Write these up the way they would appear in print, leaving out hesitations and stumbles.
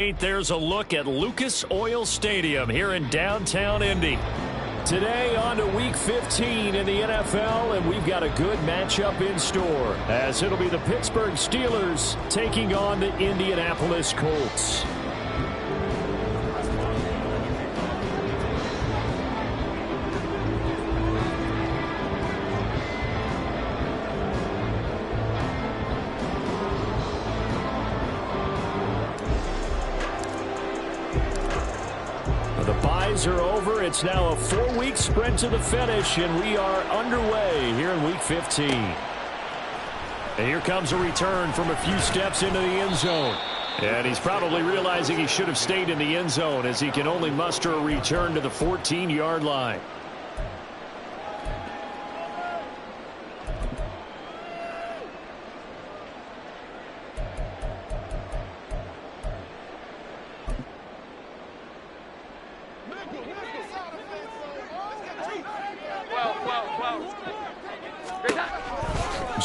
There's a look at Lucas Oil Stadium here in downtown Indy. Today on to Week 15 in the NFL, and we've got a good matchup in store, as it'll be the Pittsburgh Steelers taking on the Indianapolis Colts. Are over. It's now a 4-week sprint to the finish, and we are underway here in Week 15. And here comes a return from a few steps into the end zone. And he's probably realizing he should have stayed in the end zone, as he can only muster a return to the 14-yard line.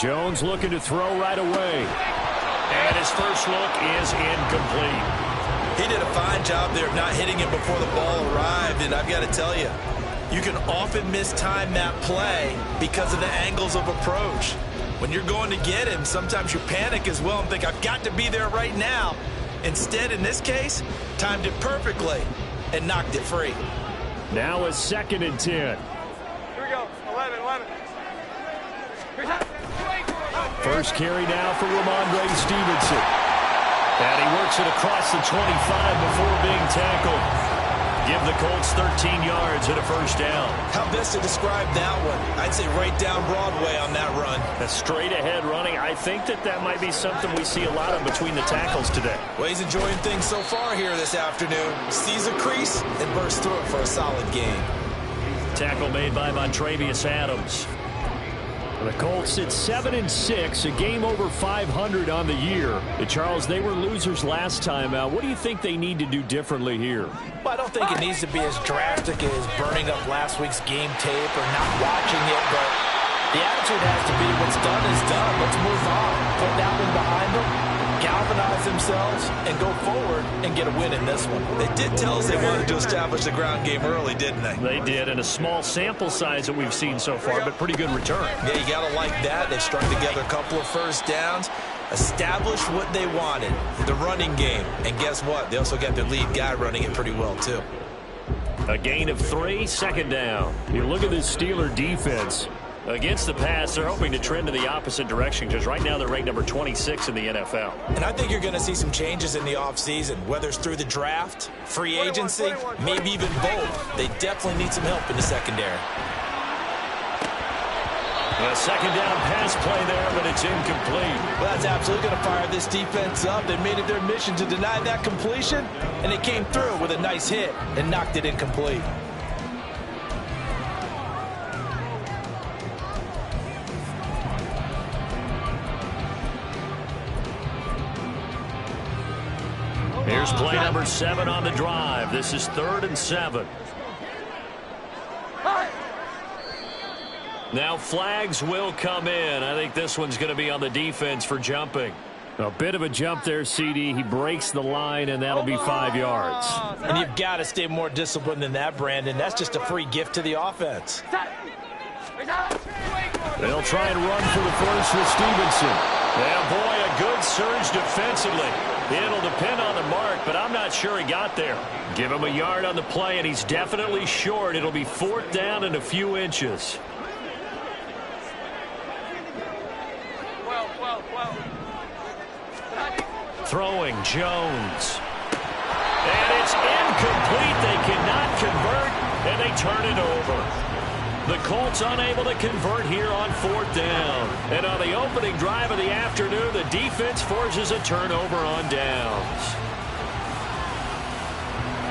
Jones looking to throw right away. And his first look is incomplete. He did a fine job there of not hitting him before the ball arrived, and I've got to tell you, you can often mistime that play because of the angles of approach. When you're going to get him, sometimes you panic as well and think, I've got to be there right now. Instead, in this case, timed it perfectly and knocked it free. Now a 2nd and 10. Here we go, 11. First carry now for Ramondre Stevenson. And he works it across the 25 before being tackled. Give the Colts 13 yards and a first down. How best to describe that one? I'd say right down Broadway on that run. A straight ahead running. I think that might be something we see a lot of between the tackles today. Well, he's enjoying things so far here this afternoon. Sees a crease and bursts through it for a solid gain. Tackle made by Montravius Adams. The Colts sit 7-6, a game over 500 on the year. Charles, they were losers last time out. What do you think they need to do differently here? Well, I don't think it needs to be as drastic as burning up last week's game tape or not watching it, but the attitude has to be what's done is done. Let's move on. Put that one behind them, galvanize themselves, and go forward and get a win in this one. They did tell us they wanted to establish the ground game early, didn't they? They did, in a small sample size that we've seen so far, but pretty good return. Yeah, you got to like that. They've strung together a couple of first downs, established what they wanted, the running game. And guess what? They also got their lead guy running it pretty well, too. A gain of 3, 2nd down. You look at this Steeler defense. Against the pass, they're hoping to trend in the opposite direction, because right now they're ranked number 26 in the NFL. And I think you're going to see some changes in the offseason, whether it's through the draft, free agency, maybe even both. They definitely need some help in the secondary. A 2nd down pass play there, but it's incomplete. Well, that's absolutely going to fire this defense up. They made it their mission to deny that completion, and they came through with a nice hit and knocked it incomplete. Here's play number 7 on the drive. This is 3rd and 7. Now flags will come in. I think this one's going to be on the defense for jumping. A bit of a jump there, CD. He breaks the line, and that'll be 5 yards. And you've got to stay more disciplined than that, Brandon. That's just a free gift to the offense. They'll try and run for the first with Stevenson. Yeah, boy, a good surge defensively. It'll depend on the mark, but I'm not sure he got there. Give him a yard on the play, and he's definitely short. It'll be 4th down and a few inches. Throwing Jones. And it's incomplete. They cannot convert, and they turn it over. The Colts unable to convert here on 4th down. And on the opening drive of the afternoon, the defense forces a turnover on downs.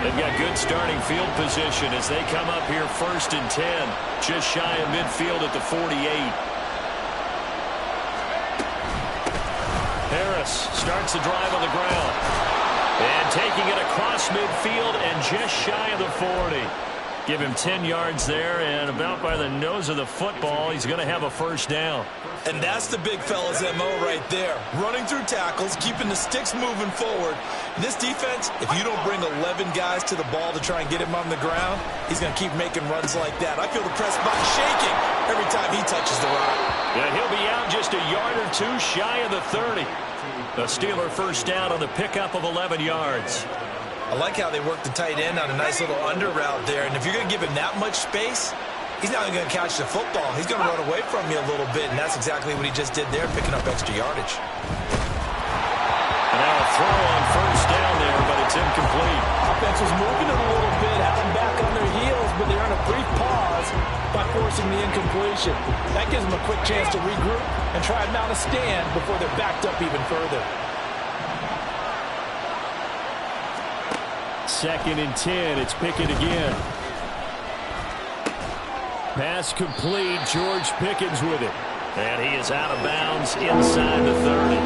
They've got good starting field position as they come up here 1st and 10, just shy of midfield at the 48. Harris starts the drive on the ground. And taking it across midfield and just shy of the 40. Give him 10 yards there, and about by the nose of the football, he's going to have a first down. And that's the big fella's MO right there. Running through tackles, keeping the sticks moving forward. This defense, if you don't bring 11 guys to the ball to try and get him on the ground, he's going to keep making runs like that. I feel the press box shaking every time he touches the rock. Yeah, he'll be out just a yard or two shy of the 30. The Steeler first down on the pickup of 11 yards. I like how they work the tight end on a nice little under route there. And if you're going to give him that much space, he's not even going to catch the football. He's going to run away from you a little bit, and that's exactly what he just did there, picking up extra yardage. And now a throw on first down there, but it's incomplete. Offense was moving it a little bit, had them back on their heels, but they're on a brief pause by forcing the incompletion. That gives them a quick chance to regroup and try and mount a stand before they're backed up even further. 2nd and 10. It's Pickett again. Pass complete. George Pickens with it. And he is out of bounds inside the 30.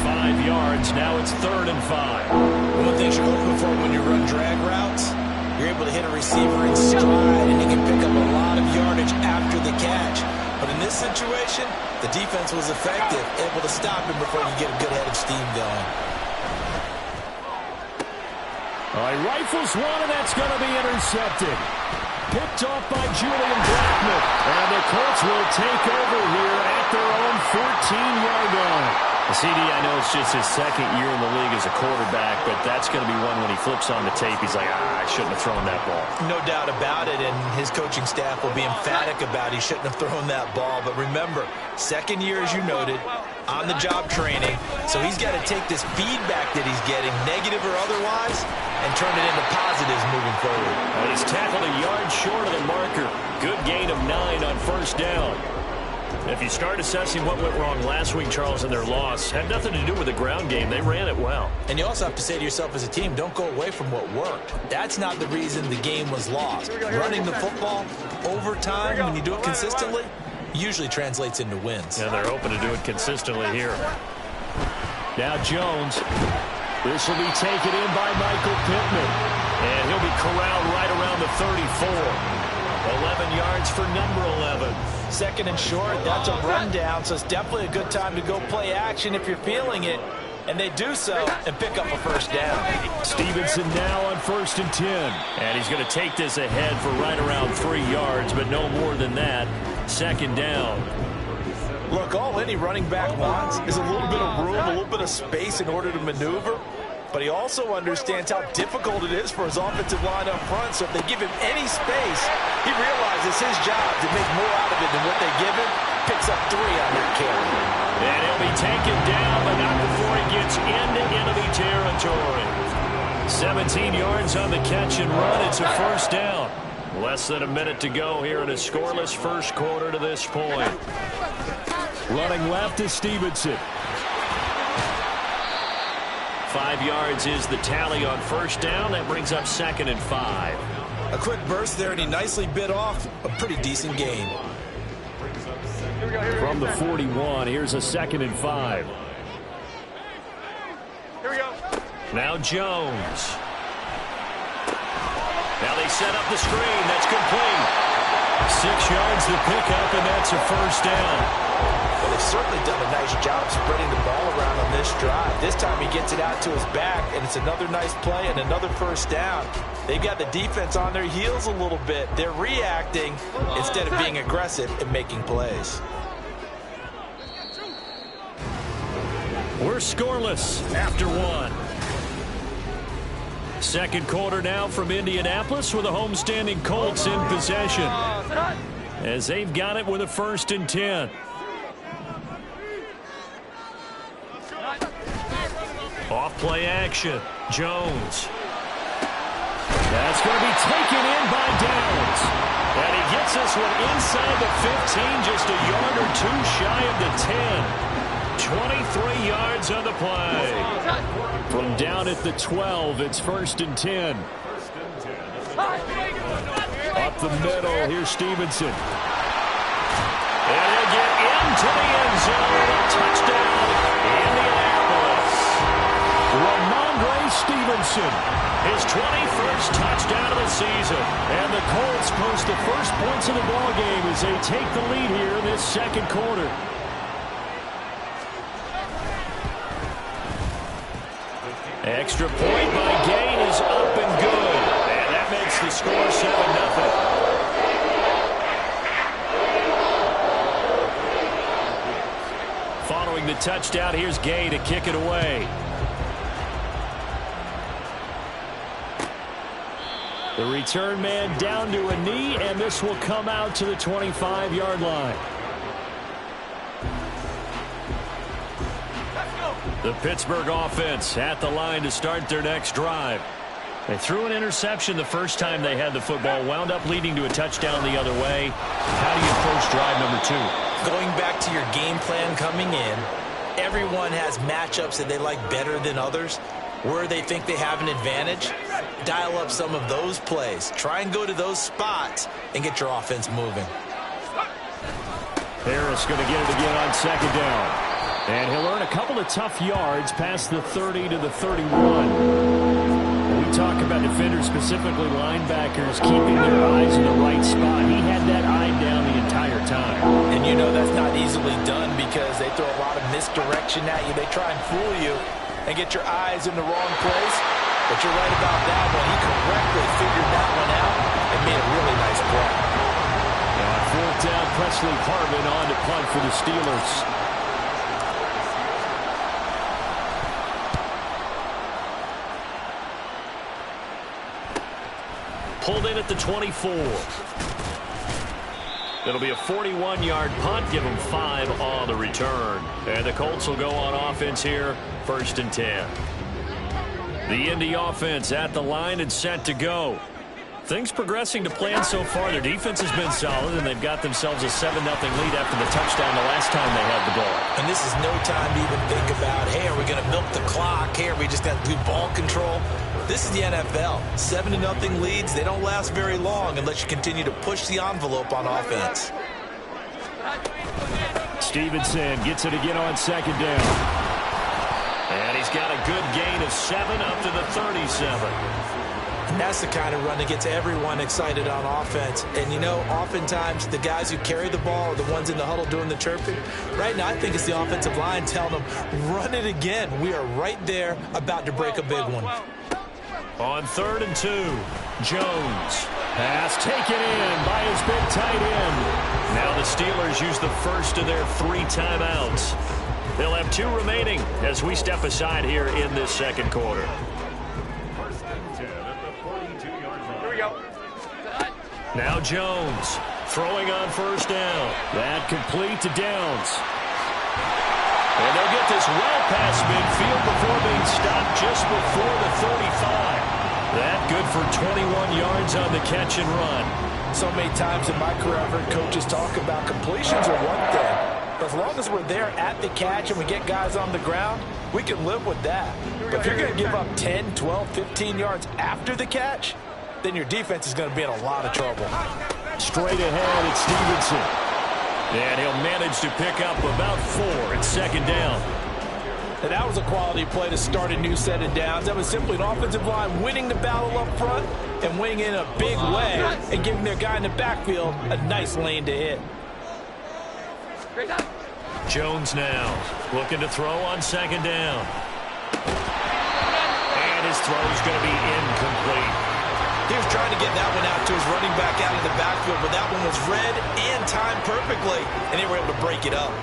5 yards. Now it's 3rd and 5. One of the things you're looking for when you run drag routes, you're able to hit a receiver in stride, and he can pick up a lot of yardage after the catch. But in this situation, the defense was effective, able to stop him before you get a good head of steam going. All right, rifles one, and that's going to be intercepted. Picked off by Julian Blackmon. And the Colts will take over here at their own 14-yard line. CD, I know it's just his 2nd year in the league as a quarterback, but that's going to be one when he flips on the tape. He's like, I shouldn't have thrown that ball. No doubt about it, and his coaching staff will be emphatic about he shouldn't have thrown that ball. But remember, 2nd year, as you noted, on-the-job training. So he's got to take this feedback that he's getting, negative or otherwise, and turn it into positives moving forward. And he's tackled a yard short of the marker. Good gain of 9 on first down. If you start assessing what went wrong last week, Charles, in their loss, had nothing to do with the ground game. They ran it well. And you also have to say to yourself as a team, don't go away from what worked. That's not the reason the game was lost. Running the football over time, when you do it consistently, usually translates into wins. And they're hoping to do it consistently here. Now Jones. This will be taken in by Michael Pittman. And he'll be corralled right around the 34. 11 yards for number 11. 2nd and short, that's a rundown, so it's definitely a good time to go play action if you're feeling it. And they do so and pick up a first down. Stevenson now on 1st and 10. And he's going to take this ahead for right around 3 yards, but no more than that. 2nd down. Look, all any running back wants is a little bit of room, a little bit of space in order to maneuver. But he also understands how difficult it is for his offensive line up front. So if they give him any space, he realizes his job to make more out of it than what they give him. Picks up 3 on that carry. And he'll be taken down, but not before he gets into enemy territory. 17 yards on the catch and run. It's a first down. Less than a minute to go here in a scoreless first quarter to this point. Running left is Stevenson. 5 yards is the tally on first down. That brings up 2nd and 5. A quick burst there, and he nicely bit off a pretty decent gain. From the 41, here's a 2nd and 5. Here we go. Now Jones. Now they set up the screen. That's complete. 6 yards to pick up, and that's a first down. Well, they've certainly done a nice job spreading the ball around on this drive. This time he gets it out to his back, and it's another nice play and another first down. They've got the defense on their heels a little bit. They're reacting instead of being aggressive and making plays. We're scoreless after 1. Second quarter now from Indianapolis with the homestanding Colts in possession. As they've got it with a 1st and 10. Off play action. Jones. That's going to be taken in by Downs. And he gets this one inside the 15, just a yard or 2 shy of the 10. 23 yards on the play. From down at the 12, it's 1st and 10. Up the middle, here's Stevenson. And he'll get into the end zone. A touchdown, Indianapolis. Ramondre Stevenson His 21st touchdown of the season. And the Colts post the first points of the ball game as they take the lead here in this second quarter. Extra point by Gain is up and good. And that makes the score 7-0. Following the touchdown, here's Gay to kick it away. The return man down to a knee, and this will come out to the 25-yard line. The Pittsburgh offense at the line to start their next drive. They threw an interception the first time they had the football, wound up leading to a touchdown the other way. How do you approach drive number 2? Going back to your game plan coming in, everyone has matchups that they like better than others. Where they think they have an advantage, dial up some of those plays. Try and go to those spots and get your offense moving. Harris going to get it again on second down. And he'll earn a couple of tough yards past the 30 to the 31. We talk about defenders, specifically linebackers, keeping their eyes in the right spot. He had that eye down the entire time. And you know that's not easily done because they throw a lot of misdirection at you. They try and fool you and get your eyes in the wrong place. But you're right about that one. He correctly figured that one out and made a really nice play. Now on fourth down, Presley Harvin on to punt for the Steelers. Pulled in at the 24. It'll be a 41-yard punt. Give them 5 on the return. And the Colts will go on offense here, 1st and 10. The Indy offense at the line and set to go. Things progressing to plan so far. Their defense has been solid, and they've got themselves a 7-0 lead after the touchdown the last time they had the ball. And this is no time to even think about, hey, are we going to milk the clock? Hey, are we just going to do ball control? This is the NFL. 7-0 leads, they don't last very long unless you continue to push the envelope on offense. Stevenson gets it again on second down. And he's got a good gain of 7 up to the 37. And that's the kind of run that gets everyone excited on offense. And, you know, oftentimes the guys who carry the ball are the ones in the huddle doing the chirping. Right now, I think it's the offensive line telling them, run it again. We are right there about to break a big one. On 3rd and 2, Jones. Pass taken in by his big tight end. Now the Steelers use the first of their 3 timeouts. They'll have 2 remaining as we step aside here in this second quarter. Here we go. Now Jones throwing on first down. That complete to Downs. And they'll get this well past midfield before being stopped just before the 35. That good for 21 yards on the catch and run. So many times in my career, I've heard coaches talk about completions are one thing. But as long as we're there at the catch and we get guys on the ground, we can live with that. But if you're going to give up 10, 12, 15 yards after the catch, then your defense is going to be in a lot of trouble. Straight ahead, it's Stevenson. And he'll manage to pick up about 4 at second down. And that was a quality play to start a new set of downs. That was simply an offensive line winning the battle up front and winning in a big way and giving their guy in the backfield a nice lane to hit. Jones now looking to throw on second down. And his throw is going to be incomplete. He was trying to get that one out to his running back out of the backfield, but that one was read and timed perfectly, and they were able to break it up.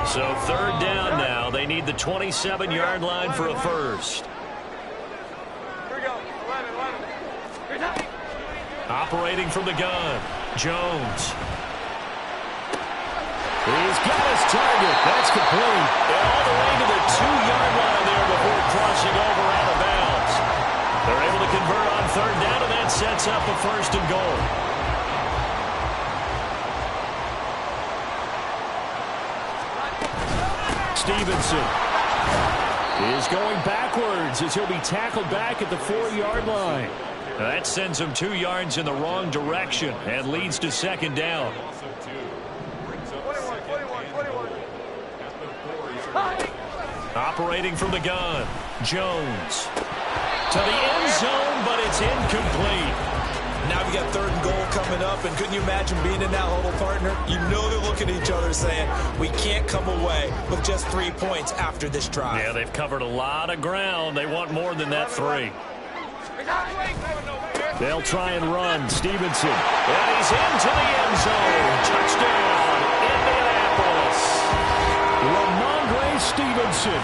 So 3rd down now. They need the 27-yard line for a first. Here we go. 11. Operating from the gun, Jones. He's got his target. That's complete. And all the way to the 2-yard line there before crossing over out of bounds. They're able to convert on 3rd down, and that sets up a 1st and goal. Stevenson is going backwards as he'll be tackled back at the 4-yard line. That sends him 2 yards in the wrong direction and leads to second down. 21. Operating from the gun, Jones. To the end zone, but it's incomplete. Now we got 3rd and goal coming up, and couldn't you imagine being in that huddle, partner? You know they're looking at each other saying, we can't come away with just 3 points after this drive. Yeah, they've covered a lot of ground. They want more than that 3. They'll try and run. Stevenson. And he's into the end zone. Touchdown, Indianapolis. Ramondre Stevenson,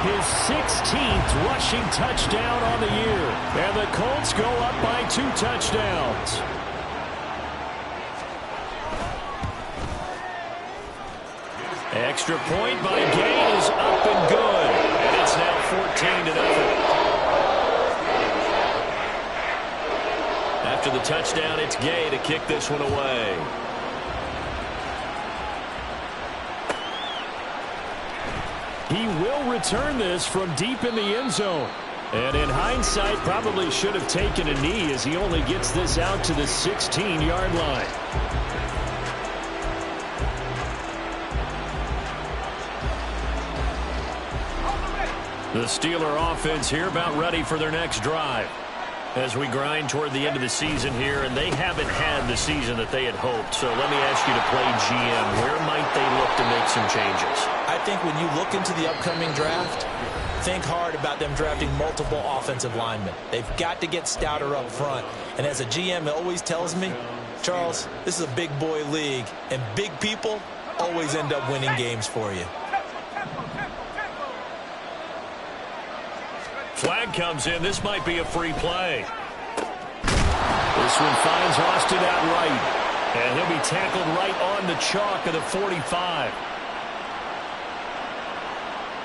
his 16th rushing touchdown on the year. And the Colts go up by 2 touchdowns. Extra point by Gay is up and good. And it's now 14-0. After the touchdown, it's Gay to kick this one away. He will return this from deep in the end zone. And in hindsight, probably should have taken a knee as he only gets this out to the 16-yard line. The Steeler offense here about ready for their next drive. As we grind toward the end of the season here, and they haven't had the season that they had hoped. So let me ask you to play GM. Where might they look to make some changes? I think when you look into the upcoming draft, think hard about them drafting multiple offensive linemen. They've got to get stouter up front. And as a GM, it always tells me, Charles, this is a big boy league, and big people always end up winning games for you. Flag comes in. This might be a free play. This one finds Austin out right. And he'll be tackled right on the chalk of the 45.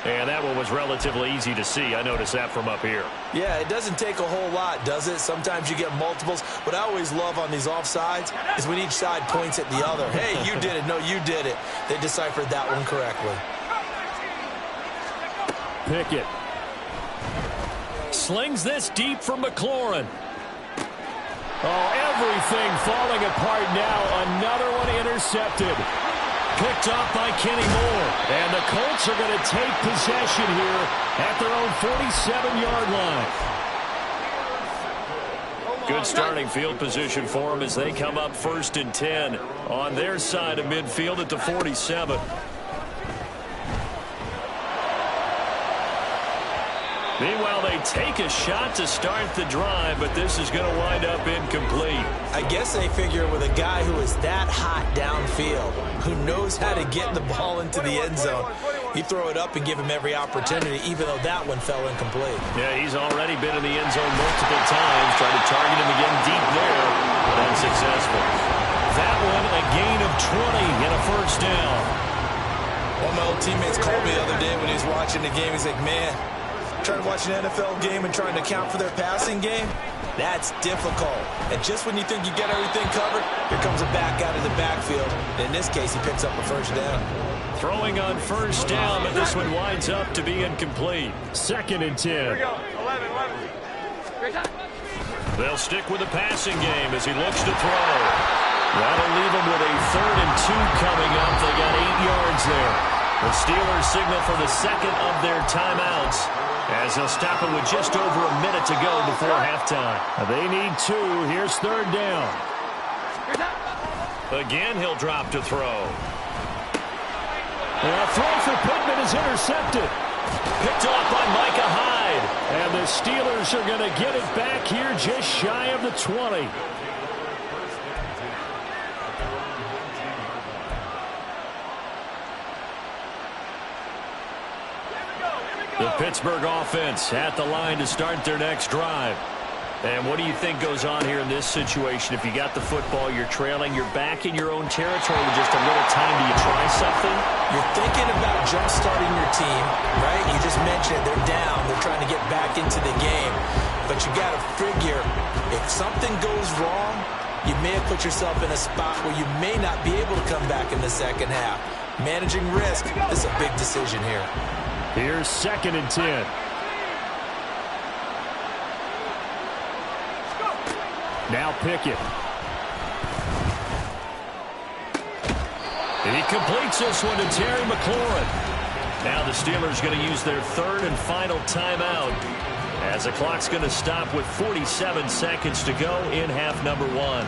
And that one was relatively easy to see. I noticed that from up here. Yeah, it doesn't take a whole lot, does it? Sometimes you get multiples. What I always love on these offsides is when each side points at the other. Hey, you did it. No, you did it. They deciphered that one correctly. Pickett slings this deep from McLaurin. Oh, everything falling apart now. Another one intercepted. Picked off by Kenny Moore. And the Colts are going to take possession here at their own 47-yard line. Good starting field position for them as they come up 1st and 10 on their side of midfield at the 47. Meanwhile, they take a shot to start the drive, but this is going to wind up incomplete. I guess they figure with a guy who is that hot downfield, who knows how to get the ball into the end zone, you throw it up and give him every opportunity, even though that one fell incomplete. Yeah, he's already been in the end zone multiple times, tried to target him again deep there, but unsuccessful. That one, a gain of 20 and a 1st down. One of my old teammates called me the other day when he was watching the game. He's like, man, trying to watch an NFL game and trying to account for their passing game, that's difficult. And just when you think you get everything covered, here comes a back out of the backfield. And in this case, he picks up a 1st down. Throwing on 1st down, but this one winds up to be incomplete. 2nd and 10. Here we go. 11. They'll stick with the passing game as he looks to throw. That'll leave him with a 3rd and 2 coming up. They got 8 yards there. The Steelers signal for the 2nd of their timeouts, as they'll stop it with just over a minute to go before halftime. They need 2. Here's 3rd down. Again, he'll drop to throw. And a throw for Pittman is intercepted. Picked off by Micah Hyde. And the Steelers are going to get it back here just shy of the 20. The Pittsburgh offense at the line to start their next drive. And what do you think goes on here in this situation? If you got the football, you're trailing, you're back in your own territory with just a little time. Do you try something? You're thinking about jump-starting your team, right? You just mentioned it. They're down. They're trying to get back into the game. But you got to figure, if something goes wrong, you may have put yourself in a spot where you may not be able to come back in the second half. Managing risk is a big decision here. Here's 2nd and 10. Now Pickett. He completes this one to Terry McLaurin. Now the Steelers going to use their third and final timeout as the clock's going to stop with 47 seconds to go in half number one.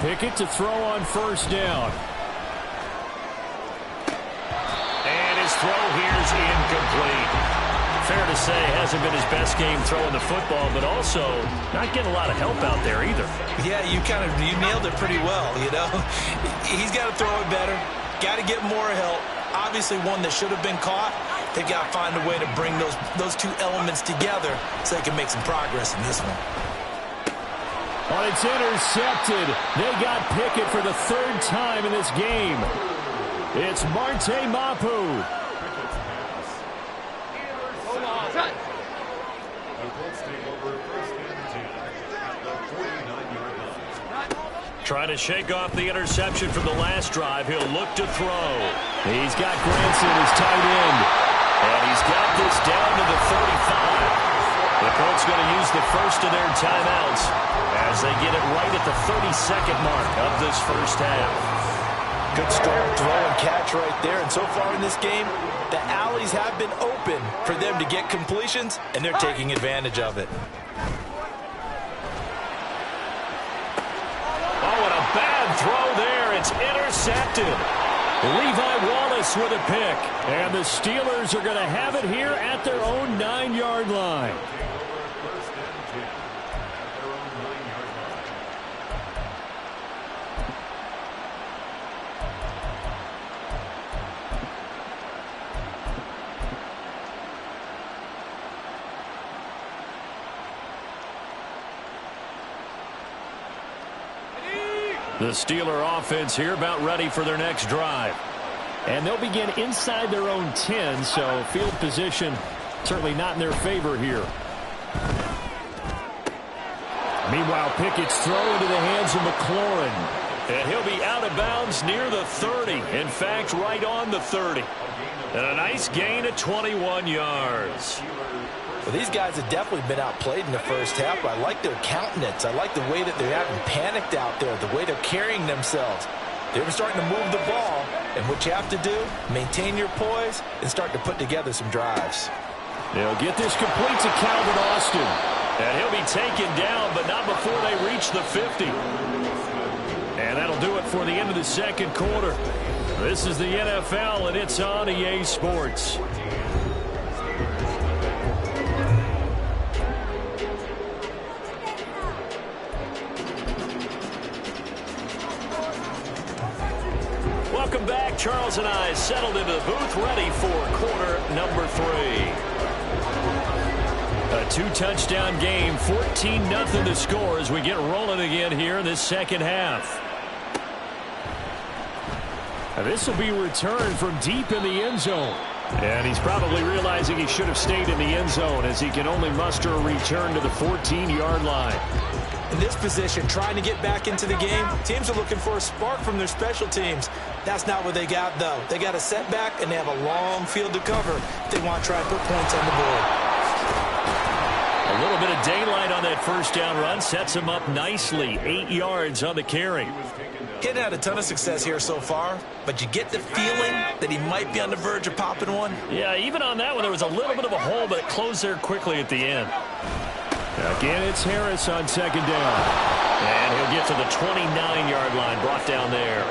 Pickett to throw on first down. And his throw here's incomplete. Fair to say, hasn't been his best game throwing the football, but also not getting a lot of help out there either. Yeah, you nailed it pretty well, you know. He's got to throw it better, got to get more help. Obviously one that should have been caught. They've got to find a way to bring those two elements together so they can make some progress in this one. Oh, it's intercepted. They got Pickett for the third time in this game. It's Marte Mapu. Trying to shake off the interception from the last drive. He'll look to throw. He's got Granson, his tight end. And he's got this down to the 35. The Colts going to use the first of their timeouts as they get it right at the 32nd mark of this first half. Good strong throw and catch right there. And so far in this game, the alleys have been open for them to get completions, and they're taking advantage of it. Bad throw there. It's intercepted. Levi Wallace with a pick. And the Steelers are going to have it here at their own 9-yard line. The Steeler offense here about ready for their next drive. And they'll begin inside their own 10, so field position certainly not in their favor here. Meanwhile, Pickett's throw into the hands of McLaurin. And he'll be out of bounds near the 30. In fact, right on the 30. And a nice gain of 21 yards. Well, these guys have definitely been outplayed in the first half. I like their countenance. I like the way that they're having panicked out there, the way they're carrying themselves. They're starting to move the ball, and what you have to do, maintain your poise and start to put together some drives. They'll get this complete to Calvin Austin. And he'll be taken down, but not before they reach the 50. And that'll do it for the end of the second quarter. This is the NFL, and it's on EA Sports. Welcome back. Charles and I settled into the booth, ready for quarter number 3. A 2-touchdown game, 14-0 to score as we get rolling again here in this second half. Now this will be returned from deep in the end zone. And he's probably realizing he should have stayed in the end zone as he can only muster a return to the 14-yard line. In this position, trying to get back into the game, teams are looking for a spark from their special teams. That's not what they got, though. They got a setback, and they have a long field to cover if they want to try and put points on the board. A little bit of daylight on that first down run sets him up nicely. 8 yards on the carry. He hadn't had a ton of success here so far, but you get the feeling that he might be on the verge of popping one. Yeah, even on that one, there was a little bit of a hole, but it closed there quickly at the end. Again, it's Harris on second down. And he'll get to the 29-yard line, brought down there.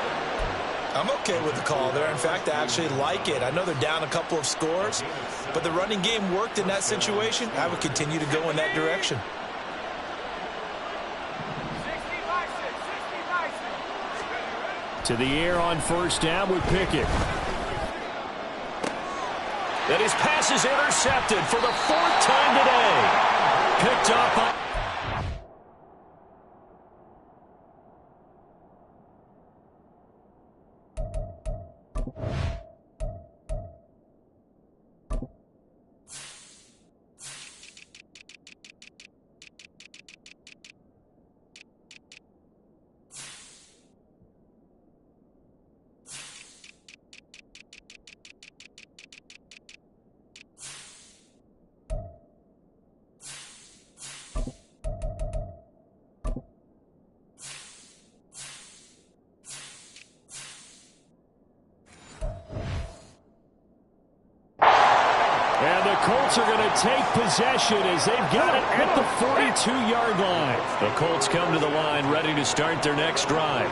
I'm okay with the call there. In fact, I actually like it. I know they're down a couple of scores, but the running game worked in that situation. I would continue to go in that direction. To the air on first down with Pickett. And his pass is intercepted for the 4th time today. Picked up by... the Colts are going to take possession as they've got it at the 42-yard line. The Colts come to the line ready to start their next drive.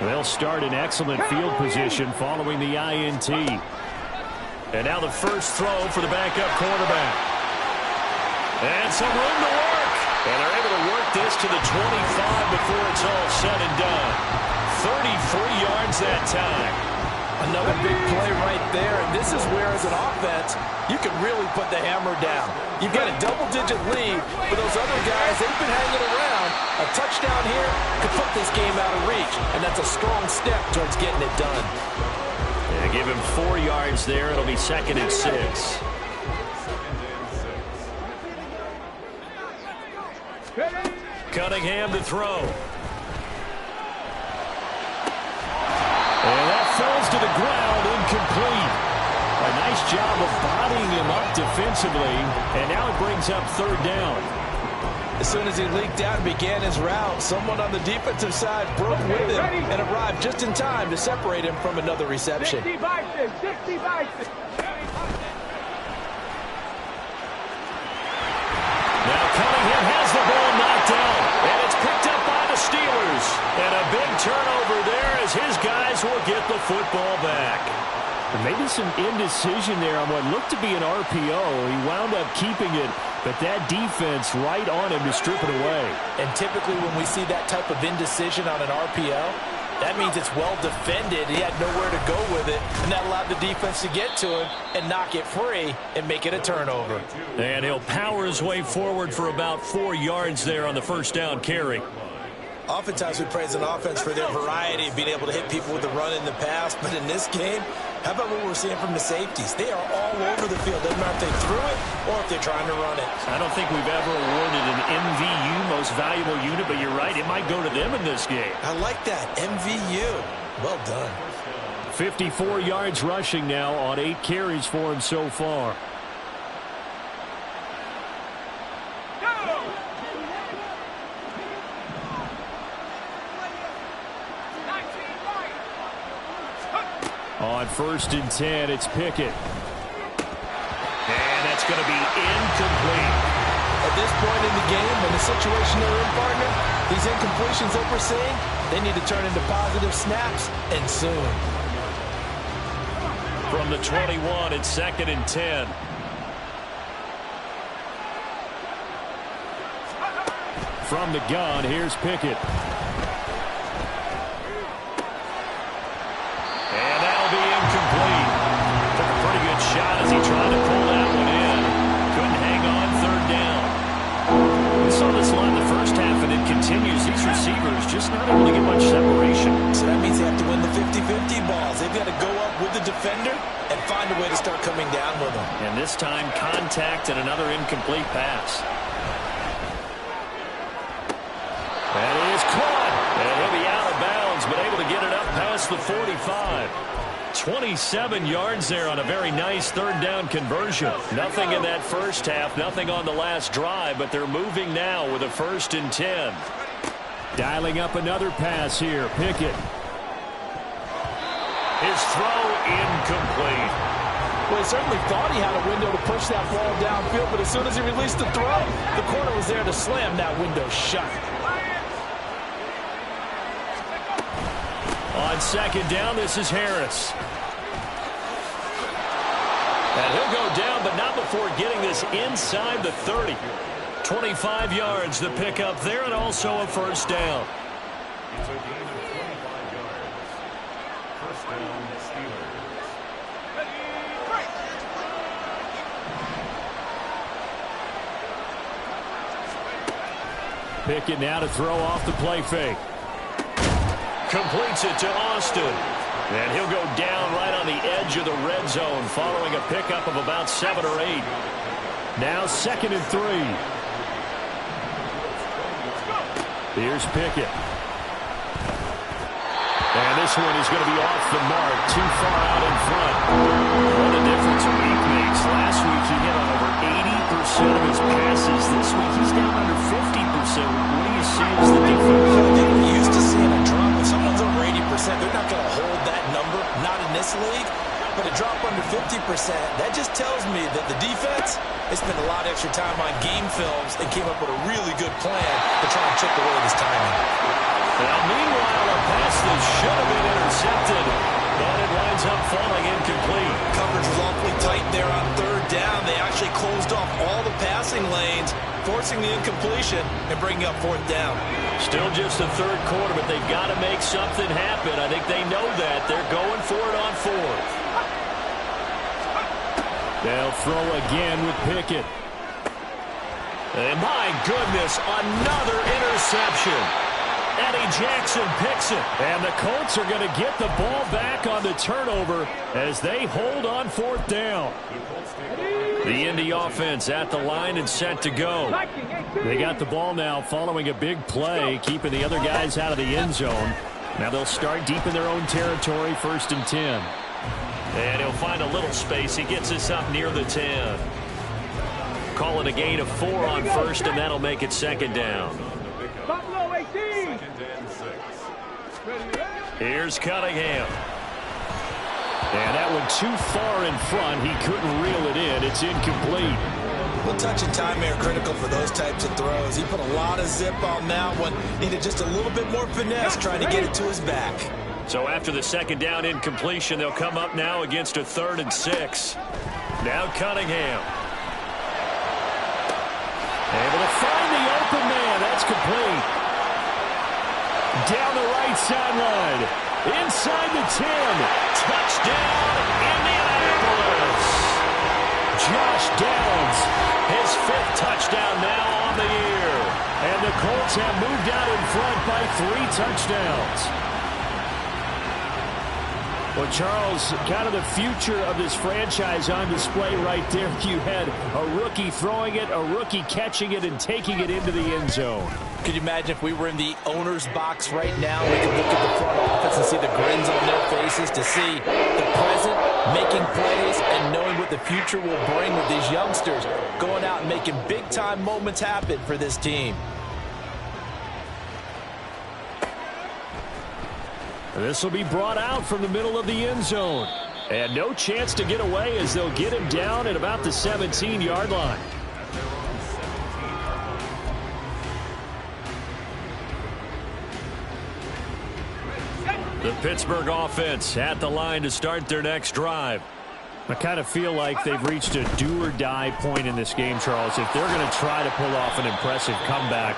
They'll start in excellent field position following the INT. And now the first throw for the backup quarterback. And some room to work. And they're able to work this to the 25 before it's all said and done. 33 yards that time. Another big play right there, and this is where, as an offense, you can really put the hammer down. You've got a double-digit lead, but those other guys, they've been hanging around. A touchdown here could put this game out of reach, and that's a strong step towards getting it done. Yeah, give him 4 yards there. It'll be 2nd and 6. Cunningham to throw. And that falls to the ground, incomplete. A nice job of bodying him up defensively, and now it brings up 3rd down. As soon as he leaked out and began his route, someone on the defensive side broke with him and arrived just in time to separate him from another reception. 60 Bison, 60 Bison. Now Cunningham has the ball knocked down, and it's picked up by the Steelers. And a big turnover there as his guys will get the football back. And maybe some indecision there on what looked to be an RPO. He wound up keeping it, but that defense right on him to strip it away. And typically when we see that type of indecision on an RPO, that means it's well defended. He had nowhere to go with it, and that allowed the defense to get to him and knock it free and make it a turnover. And he'll power his way forward for about 4 yards there on the first down carry. Oftentimes we praise an offense for their variety of being able to hit people with the run in the past, but in this game, how about what we're seeing from the safeties? They are all over the field. Doesn't matter if they threw it or if they're trying to run it. I don't think we've ever awarded an MVU, most valuable unit, but you're right, it might go to them in this game. I like that, MVU. Well done. 54 yards rushing now on 8 carries for him so far. On 1st and 10, it's Pickett. And that's going to be incomplete. At this point in the game, in the situation they're in, partner, these incompletions that we're seeing, they need to turn into positive snaps, and soon. From the 21, it's 2nd and 10. From the gun, here's Pickett. And that'll be incomplete. Took a pretty good shot as he tried to pull that one in. Couldn't hang on 3rd down. We saw this line the first half, and it continues. These receivers just not able to get much separation. So that means they have to win the 50-50 balls. They've got to go up with the defender and find a way to start coming down with them. And this time, contact and another incomplete pass. That is caught. And he'll be out of bounds, but able to get it up past the 45. 27 yards there on a very nice 3rd down conversion. Nothing in that first half, nothing on the last drive, but they're moving now with a 1st and 10. Dialing up another pass here, Pickett. His throw incomplete. Well, he certainly thought he had a window to push that ball downfield, but as soon as he released the throw, the corner was there to slam that window shut. On 2nd down, this is Harris. And he'll go down, but not before getting this inside the 30. 25 yards to pick up there, and also a 1st down. It's a gain of 25 yards. 1st down, Steelers. Pickett now to throw off the play fake. Completes it to Austin. And he'll go down right on the edge of the red zone following a pickup of about 7 or 8. Now 2nd and 3. Here's Pickett. And this one is going to be off the mark, too far out in front. What a difference a week makes. Last week he hit on over 80% of his passes. This week he's down under 50%. What do you see as the difference? I think we're used to seeing a drop. If someone's over 80%, they're not going to hold that number, not in this league. But a drop under 50%, That just tells me that the defense, they spent a lot of extra time on game films and came up with a really good plan to try and chip away this timing. Now, meanwhile, a pass that should have been intercepted, but it winds up falling incomplete. Coverage was awfully tight there on third down. They actually closed off all the passing lanes, forcing the incompletion and bringing up fourth down. Still just the third quarter, but they've got to make something happen. I think they know that. They're going for it on fourth. They'll throw again with Pickett. And my goodness, another interception. Eddie Jackson picks it. And the Colts are going to get the ball back on the turnover as they hold on fourth down. The Indy offense at the line and set to go. They got the ball now following a big play, keeping the other guys out of the end zone. Now they'll start deep in their own territory, 1st and 10. And he'll find a little space. He gets us up near the 10. Calling a gain of 4 on first, and that'll make it 2nd down. Here's Cunningham. And that one too far in front. He couldn't reel it in. It's incomplete. Well, touch and timing are critical for those types of throws. He put a lot of zip on that one. Needed just a little bit more finesse trying to get it to his back. So after the 2nd down incompletion, they'll come up now against a 3rd and 6. Now Cunningham. Able to find the open man. That's complete. Down the right sideline. Inside the 10. Touchdown, Indianapolis. Josh Downs, his 5th touchdown now on the year. And the Colts have moved out in front by 3 touchdowns. Well, Charles, kind of the future of this franchise on display right there. You had a rookie throwing it, a rookie catching it, and taking it into the end zone. Could you imagine if we were in the owner's box right now, we could look at the front office and see the grins on their faces, to see the present making plays and knowing what the future will bring with these youngsters going out and making big-time moments happen for this team. This will be brought out from the middle of the end zone. And no chance to get away as they'll get him down at about the 17-yard line. The Pittsburgh offense at the line to start their next drive. I kind of feel like they've reached a do-or-die point in this game, Charles. If they're going to try to pull off an impressive comeback,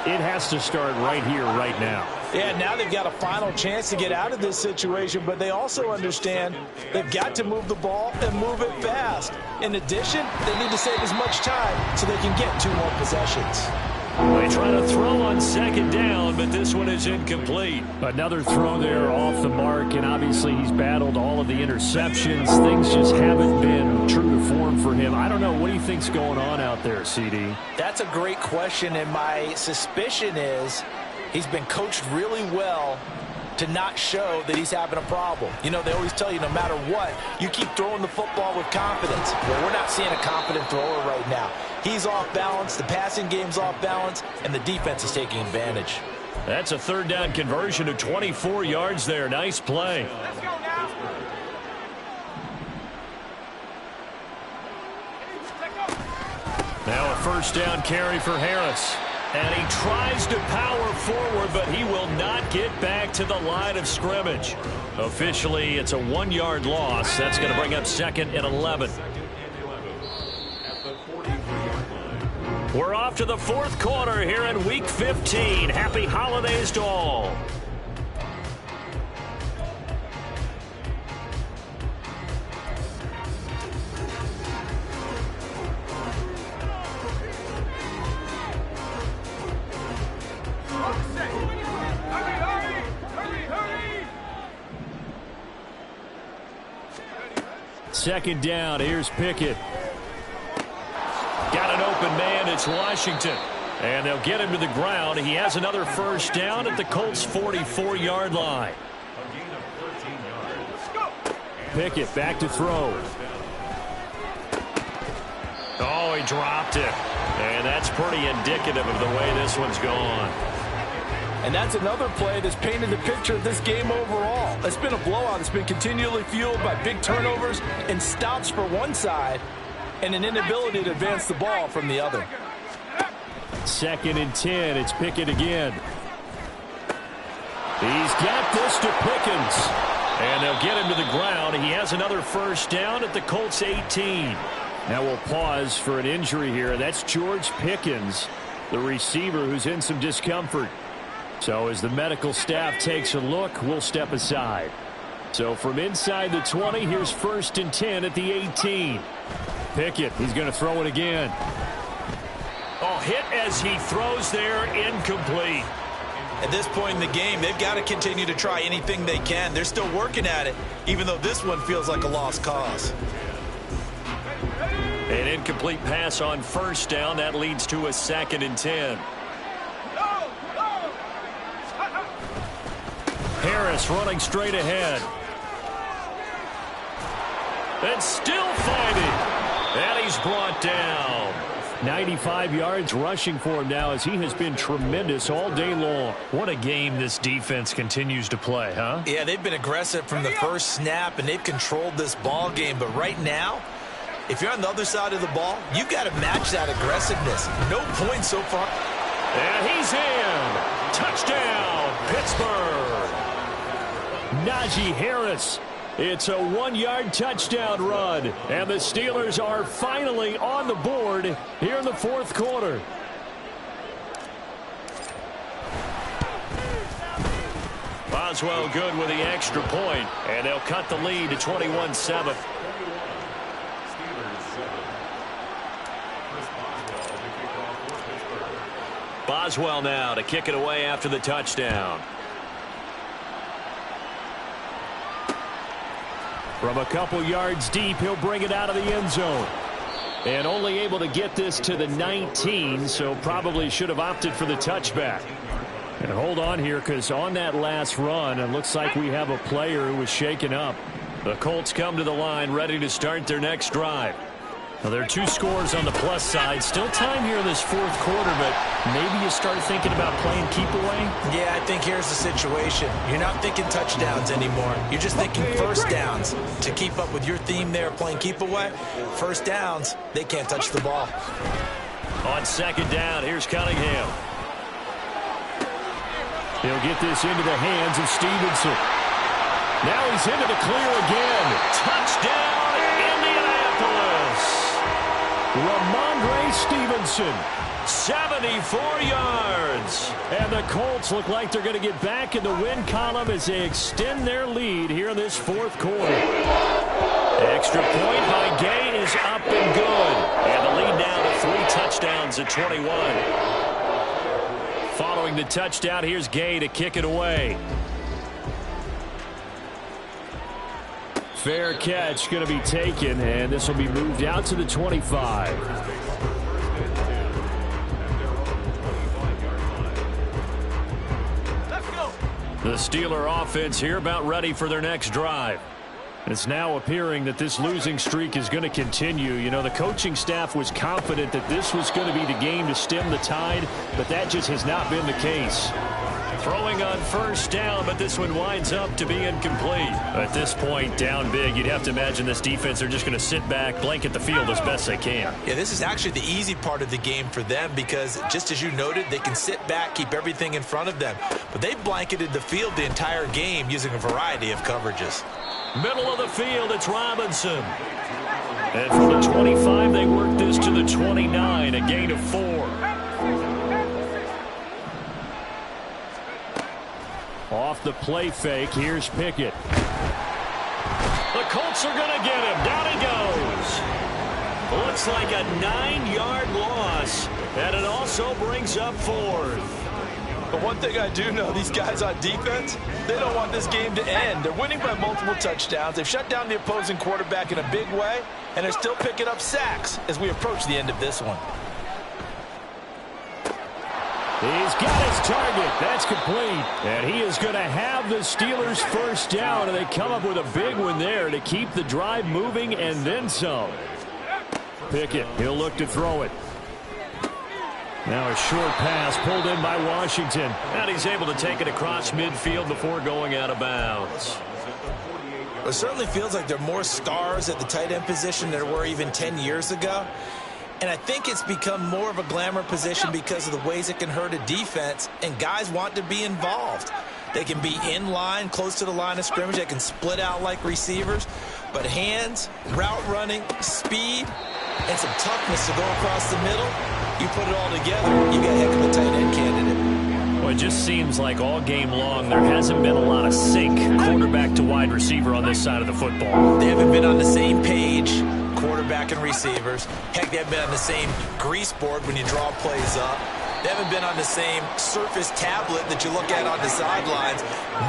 it has to start right here, right now. Yeah, now they've got a final chance to get out of this situation, but they also understand they've got to move the ball and move it fast. In addition, they need to save as much time so they can get 2 more possessions. They try to throw on 2nd down, but this one is incomplete. Another throw there off the mark, and obviously he's battled all of the interceptions. Things just haven't been true to form for him. I don't know. What do you think's going on out there, CD? That's a great question, and my suspicion is he's been coached really well to not show that he's having a problem. You know, they always tell you no matter what, you keep throwing the football with confidence. Well, we're not seeing a confident thrower right now. He's off balance, the passing game's off balance, and the defense is taking advantage. That's a 3rd down conversion of 24 yards there. Nice play. Let's go now. Now a 1st down carry for Harris. And he tries to power forward, but he will not get back to the line of scrimmage. Officially, it's a 1-yard loss. That's going to bring up 2nd and 11. We're off to the 4th quarter here in Week 15. Happy holidays to all. Second down. Here's Pickett. Got an open man. It's Washington. And they'll get him to the ground. He has another 1st down at the Colts' 44-yard line. Pickett back to throw. Oh, he dropped it. And that's pretty indicative of the way this one's gone. And that's another play that's painted the picture of this game overall. It's been a blowout. It's been continually fueled by big turnovers and stops for one side and an inability to advance the ball from the other. 2nd and 10. It's Pickett again. He's got this to Pickens. And they'll get him to the ground. He has another first down at the Colts 18. Now we'll pause for an injury here. That's George Pickens, the receiver who's in some discomfort. So as the medical staff takes a look, we'll step aside. So from inside the 20, here's 1st and 10 at the 18. Pickett, he's going to throw it again. Oh, hit as he throws there, incomplete. At this point in the game, they've got to continue to try anything they can. They're still working at it, even though this one feels like a lost cause. An incomplete pass on first down. That leads to a 2nd and 10. Harris running straight ahead. And still fighting. And he's brought down. 95 yards rushing for him now as he has been tremendous all day long. What a game this defense continues to play, huh? Yeah, they've been aggressive from the first snap, and they've controlled this ball game. But right now, if you're on the other side of the ball, you've got to match that aggressiveness. No points so far. And he's in. Touchdown, Pittsburgh. Najee Harris. It's a 1-yard touchdown run. And the Steelers are finally on the board here in the 4th quarter. Boswell good with the extra point. And they'll cut the lead to 21-7. Boswell now to kick it away after the touchdown. From a couple yards deep, he'll bring it out of the end zone. And only able to get this to the 19, so probably should have opted for the touchback. And hold on here, because on that last run, it looks like we have a player who was shaken up. The Colts come to the line, ready to start their next drive. Well, there are 2 scores on the plus side. Still time here in this 4th quarter, but maybe you start thinking about playing keep away? Yeah, I think here's the situation. You're not thinking touchdowns anymore. You're just thinking first downs. To keep up with your theme there, playing keep away, first downs, they can't touch the ball. On 2nd down, here's Cunningham. He'll get this into the hands of Stevenson. Now he's into the clear again. Touchdown, Indianapolis. Ramondre Stevenson, 74 yards. And the Colts look like they're going to get back in the win column as they extend their lead here in this 4th quarter. Extra point by Gay is up and good. And the lead now to 3 touchdowns at 21. Following the touchdown, here's Gay to kick it away. Fair catch going to be taken, and this will be moved out to the 25. The Steeler offense here about ready for their next drive. It's now appearing that this losing streak is going to continue. You know, the coaching staff was confident that this was going to be the game to stem the tide, but that just has not been the case. Throwing on first down, but this one winds up to be incomplete. At this point, down big, you'd have to imagine this defense are just going to sit back, blanket the field as best they can. Yeah, this is actually the easy part of the game for them because, just as you noted, they can sit back, keep everything in front of them. But they've blanketed the field the entire game using a variety of coverages. Middle of the field, it's Robinson. And from the 25, they work this to the 29, a gain of 4. Off the play fake, here's Pickett. The Colts are going to get him. Down he goes. Looks like a 9-yard loss, and it also brings up 4th. But one thing I do know, these guys on defense, they don't want this game to end. They're winning by multiple touchdowns. They've shut down the opposing quarterback in a big way, and they're still picking up sacks as we approach the end of this one. He's got his target. That's complete. And he is going to have the Steelers first down, and they come up with a big one there to keep the drive moving and then some. Pickett, he'll look to throw it. Now a short pass pulled in by Washington. And he's able to take it across midfield before going out of bounds. It certainly feels like there are more stars at the tight end position than there were even 10 years ago. And I think it's become more of a glamour position because of the ways it can hurt a defense, and guys want to be involved. They can be in line, close to the line of scrimmage. They can split out like receivers. But hands, route running, speed, and some toughness to go across the middle, you put it all together, you got a heck of a tight end candidate. Well, it just seems like all game long there hasn't been a lot of sync quarterback to wide receiver on this side of the football. They haven't been on the same page, quarterback and receivers. Heck, they haven't been on the same grease board when you draw plays up. They haven't been on the same surface tablet that you look at on the sidelines.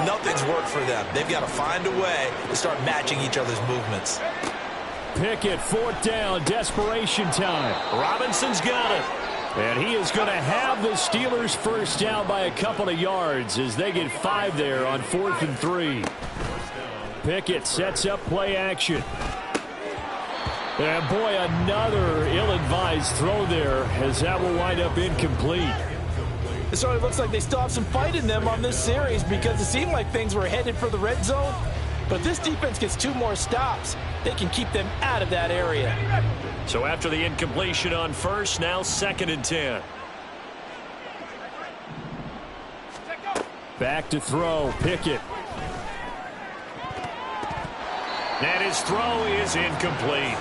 Nothing's worked for them. They've got to find a way to start matching each other's movements. Pickett, fourth down, desperation time. Robinson's got it. And he is going to have the Steelers first down by a couple of yards as they get 5 there on 4th and 3. Pickett sets up play action. And boy, another ill-advised throw there as that will wind up incomplete. It sort of looks like they still have some fight in them on this series because it seemed like things were headed for the red zone. But this defense gets 2 more stops. They can keep them out of that area. So after the incompletion on first, now 2nd and 10. Back to throw, Pickett. And his throw is incomplete.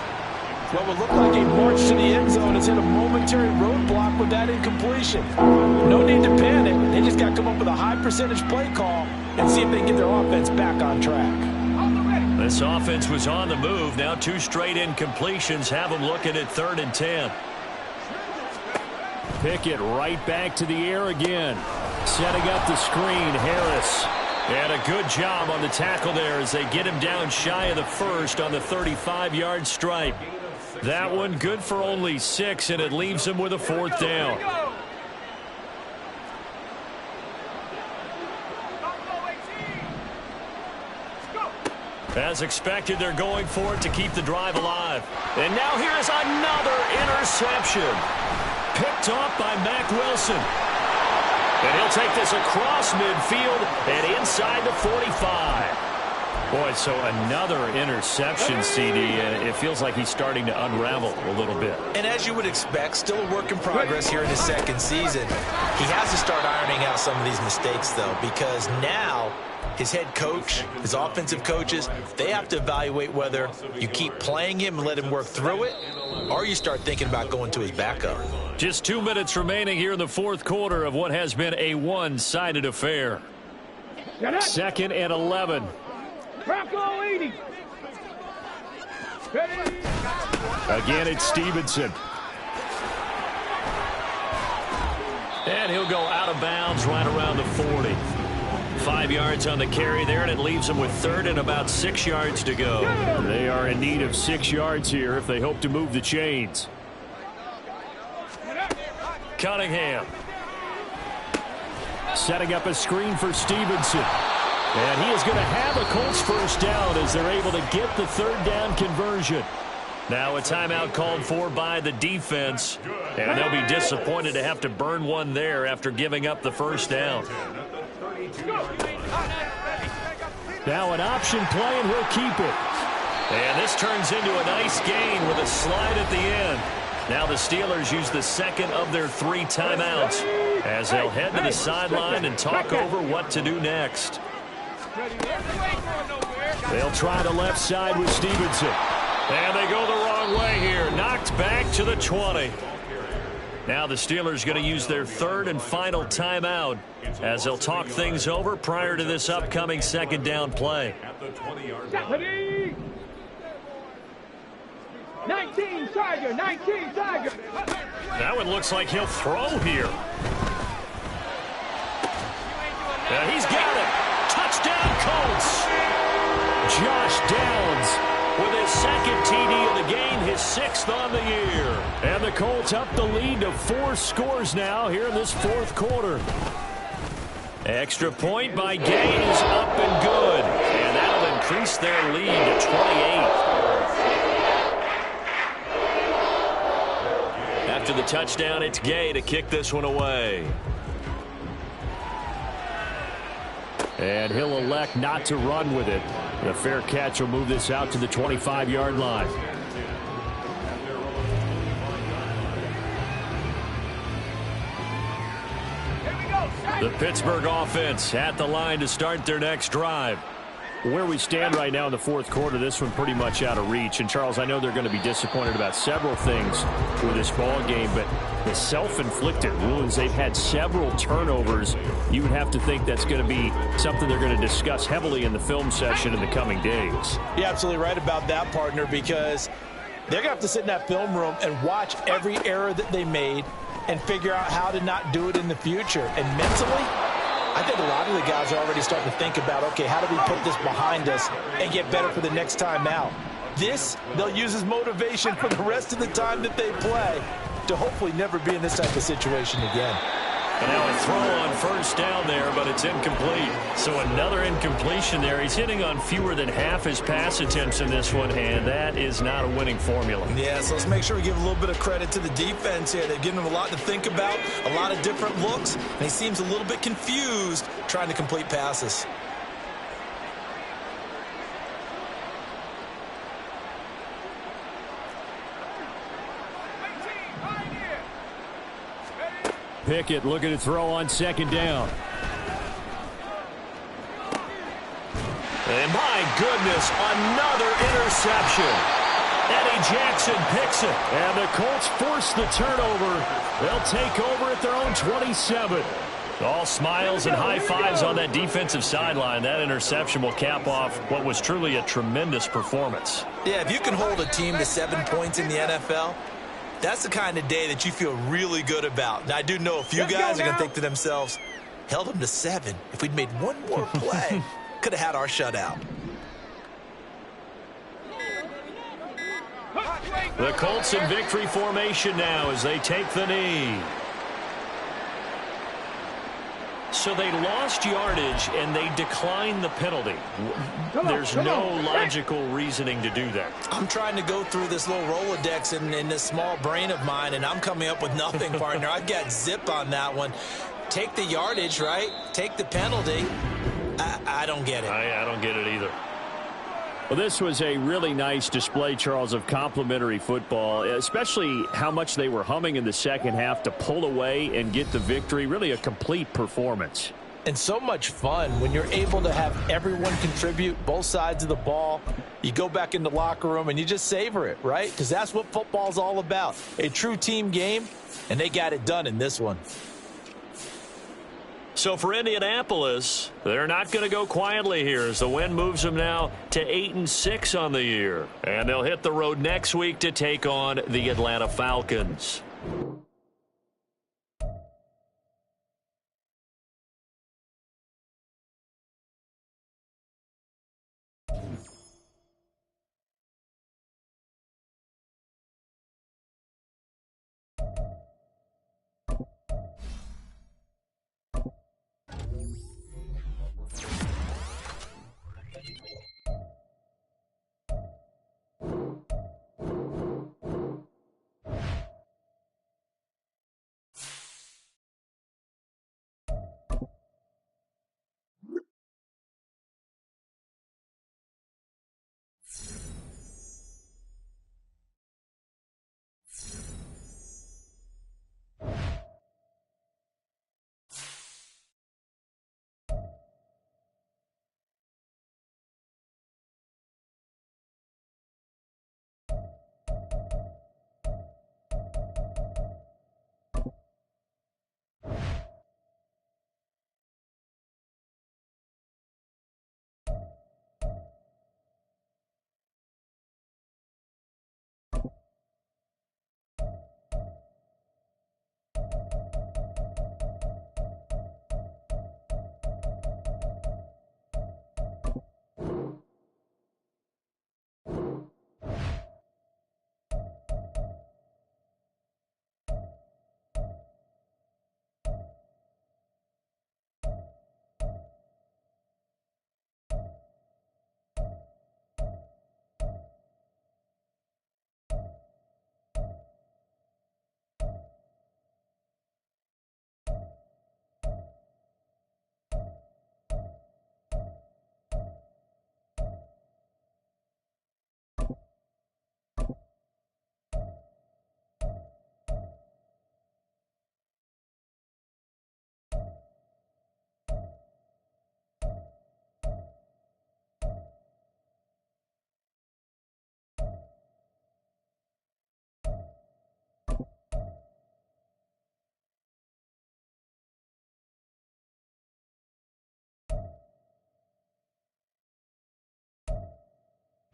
What would look like a march to the end zone has hit a momentary roadblock with that incompletion. No need to panic. They just got to come up with a high percentage play call and see if they can get their offense back on track. This offense was on the move. Now 2 straight incompletions have them looking at 3rd and 10. Pickett right back to the air again. Setting up the screen, Harris. And a good job on the tackle there as they get him down shy of the first on the 35-yard stripe. That one good for only 6, and it leaves him with a 4th down. As expected, they're going for it to keep the drive alive. And now here's another interception. Picked off by Mack Wilson. And he'll take this across midfield and inside the 45. Boy, so another interception, CD. It feels like he's starting to unravel a little bit. And as you would expect, still a work in progress here in his 2nd season. He has to start ironing out some of these mistakes, though, because now his head coach, his offensive coaches, they have to evaluate whether you keep playing him and let him work through it, or you start thinking about going to his backup. Just 2 minutes remaining here in the 4th quarter of what has been a one-sided affair. 2nd and 11. Bronco 80. Again, it's Stevenson. And he'll go out of bounds right around the 40. 5 yards on the carry there, and it leaves them with 3rd and about 6 yards to go. They are in need of 6 yards here if they hope to move the chains. Cunningham. Setting up a screen for Stevenson. And he is going to have a Colts first down as they're able to get the 3rd down conversion. Now a timeout called for by the defense. And they'll be disappointed to have to burn one there after giving up the first down. Now an option play, and we'll keep it. And this turns into a nice gain with a slide at the end. Now the Steelers use the 2nd of their 3 timeouts as they'll head to the sideline and talk over what to do next. They'll try the left side with Stevenson. And they go the wrong way here. Knocked back to the 20. Now the Steelers going to use their 3rd and final timeout as they'll talk things over prior to this upcoming 2nd down play. 19 Tiger, 19 Tiger. That one looks like he'll throw here. He's got it. Touchdown Colts. Josh Downs with his 2nd TD of the game, his 6th on the year. And the Colts up the lead to 4 scores now here in this 4th quarter. Extra point by Gay is up and good. And that'll increase their lead to 28. After the touchdown, it's Gay to kick this one away. And he'll elect not to run with it. The fair catch will move this out to the 25-yard line. The Pittsburgh offense at the line to start their next drive. Where we stand right now in the fourth quarter, this one pretty much out of reach. And, Charles, I know they're going to be disappointed about several things with this ball game, but the self-inflicted wounds, they've had several turnovers. You would have to think that's going to be something they're going to discuss heavily in the film session in the coming days. You're absolutely right about that, partner, because they're going to have to sit in that film room and watch every error that they made and figure out how to not do it in the future. And mentally, I think a lot of the guys are already starting to think about, okay, how do we put this behind us and get better for the next time out? This, they'll use as motivation for the rest of the time that they play to hopefully never be in this type of situation again. And now a throw on first down there, but it's incomplete. So another incompletion there. He's hitting on fewer than half his pass attempts in this one, and that is not a winning formula. Yeah, so let's make sure we give a little bit of credit to the defense here. They've given him a lot to think about, a lot of different looks, and he seems a little bit confused trying to complete passes. Pickett looking to throw on second down. And my goodness, another interception. Eddie Jackson picks it. And the Colts force the turnover. They'll take over at their own 27. All smiles and high fives on that defensive sideline. That interception will cap off what was truly a tremendous performance. Yeah, if you can hold a team to 7 points in the NFL, that's the kind of day that you feel really good about. And I do know a few guys are going to think to themselves, held them to 7. If we'd made one more play, could have had our shutout. The Colts in victory formation now as they take the knee. So they lost yardage and they declined the penalty. There's no logical reasoning to do that. I'm trying to go through this little Rolodex in this small brain of mine, and I'm coming up with nothing, partner. I've got zip on that one. Take the yardage, right? Take the penalty. I don't get it. I don't get it either. Well, this was a really nice display, Charles, of complimentary football, especially how much they were humming in the second half to pull away and get the victory. Really a complete performance. And so much fun when you're able to have everyone contribute, both sides of the ball. You go back in the locker room and you just savor it, right? Because that's what football's all about. A true team game, and they got it done in this one. So for Indianapolis, they're not going to go quietly here as the win moves them now to 8-6 on the year. And they'll hit the road next week to take on the Atlanta Falcons.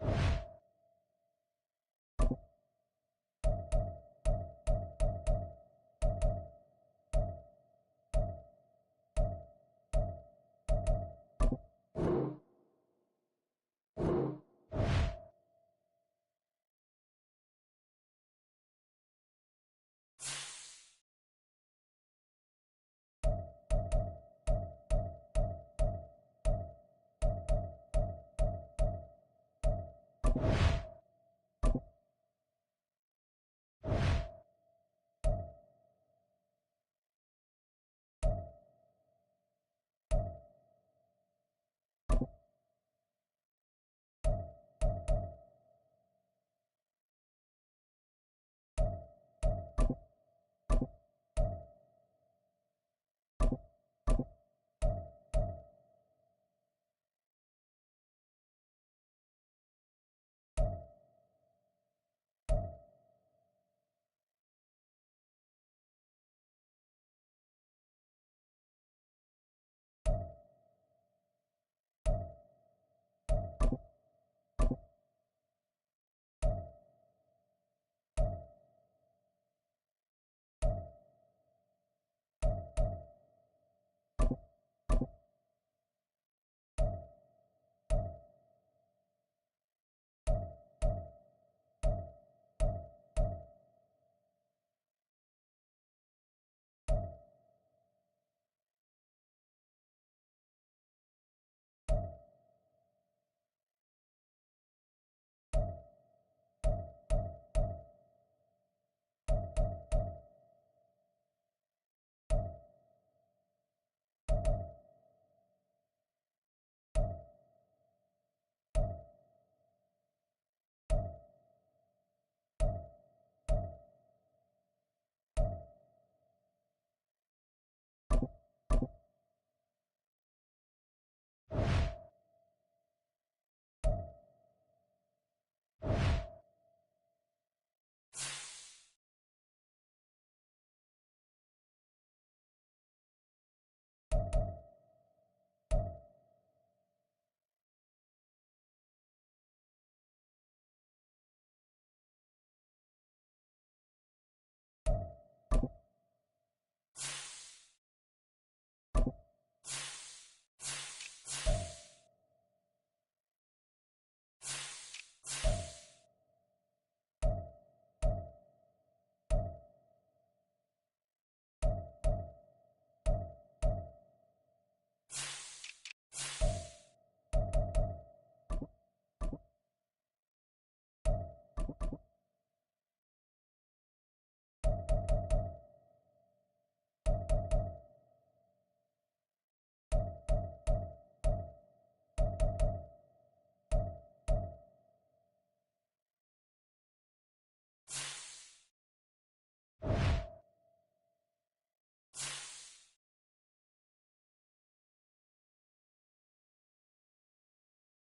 Steelers.